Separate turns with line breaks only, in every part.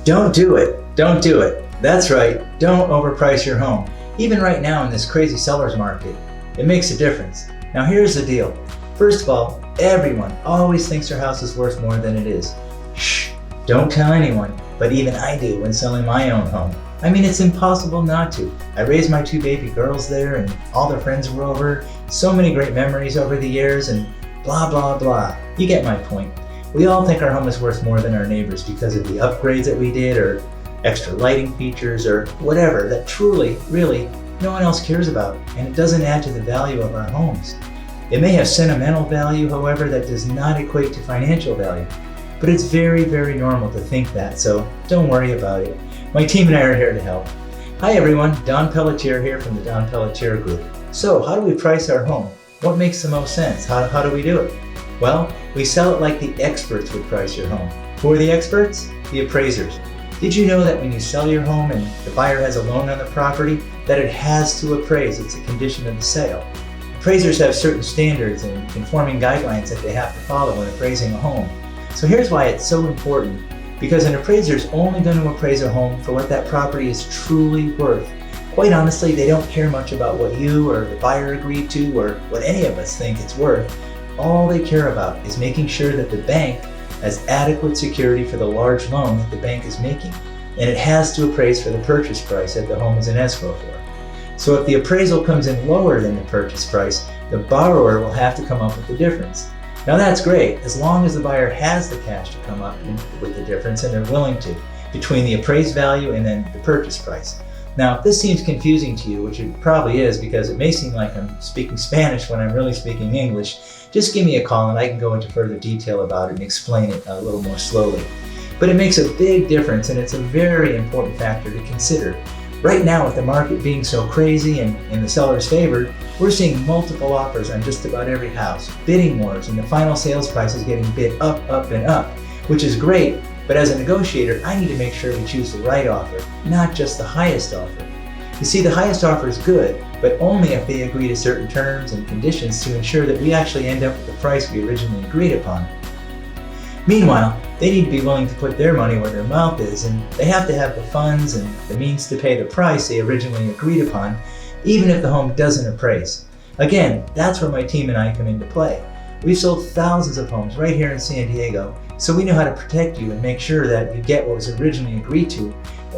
Don't do it. Don't do it. That's right. Don't overprice your home. Even right now in this crazy seller's market, it makes a difference. Now here's the deal. First of all, everyone always thinks their house is worth more than it is. Shh, don't tell anyone, but even I do when selling my own home. I mean, it's impossible not to. I raised my 2 baby girls there and all their friends were over. So many great memories over the years and blah, blah, blah. You get my point. We all think our home is worth more than our neighbors because of the upgrades that we did or extra lighting features or whatever that truly, really, no one else cares about, and it doesn't add to the value of our homes. It may have sentimental value, however, that does not equate to financial value. But it's very, very normal to think that, so don't worry about it. My team and I are here to help. Hi everyone, Don Pelletier here from the Don Pelletier Group. So how do we price our home? What makes the most sense? How do we do it? Well, we sell it like the experts would price your home. Who are the experts? The appraisers. Did you know that when you sell your home and the buyer has a loan on the property, that it has to appraise? It's a condition of the sale. Appraisers have certain standards and conforming guidelines that they have to follow when appraising a home. So here's why it's so important. Because an appraiser is only going to appraise a home for what that property is truly worth. Quite honestly, they don't care much about what you or the buyer agreed to or what any of us think it's worth. All they care about is making sure that the bank has adequate security for the large loan that the bank is making, and it has to appraise for the purchase price that the home is in escrow for. So if the appraisal comes in lower than the purchase price, the borrower will have to come up with the difference. Now that's great, as long as the buyer has the cash to come up with the difference and they're willing to, between the appraised value and then the purchase price. Now, if this seems confusing to you, which it probably is because it may seem like I'm speaking Spanish when I'm really speaking English, just give me a call and I can go into further detail about it and explain it a little more slowly. But it makes a big difference and it's a very important factor to consider. Right now, with the market being so crazy and in the seller's favor, we're seeing multiple offers on just about every house, bidding wars, and the final sales price is getting bid up, up, and up, which is great. But as a negotiator, I need to make sure we choose the right offer, not just the highest offer. You see, the highest offer is good, but only if they agree to certain terms and conditions to ensure that we actually end up with the price we originally agreed upon. Meanwhile, they need to be willing to put their money where their mouth is, and they have to have the funds and the means to pay the price they originally agreed upon, even if the home doesn't appraise. Again, that's where my team and I come into play. We've sold thousands of homes right here in San Diego, so we know how to protect you and make sure that you get what was originally agreed to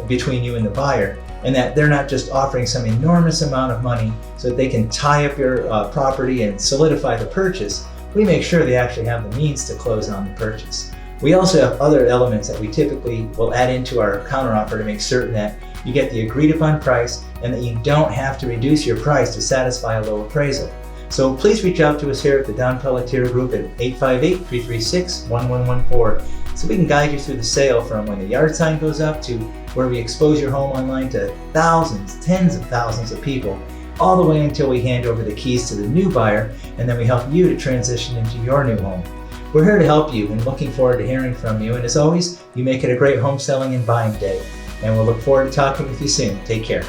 between you and the buyer, and that they're not just offering some enormous amount of money so that they can tie up your property and solidify the purchase. We make sure they actually have the means to close on the purchase. We also have other elements that we typically will add into our counteroffer to make certain that you get the agreed upon price and that you don't have to reduce your price to satisfy a low appraisal. So please reach out to us here at the Don Pelletier Group at 858-336-1114 so we can guide you through the sale from when the yard sign goes up to where we expose your home online to thousands, tens of thousands of people, all the way until we hand over the keys to the new buyer and then we help you to transition into your new home. We're here to help you and looking forward to hearing from you, and as always, you make it a great home selling and buying day. And we'll look forward to talking with you soon. Take care.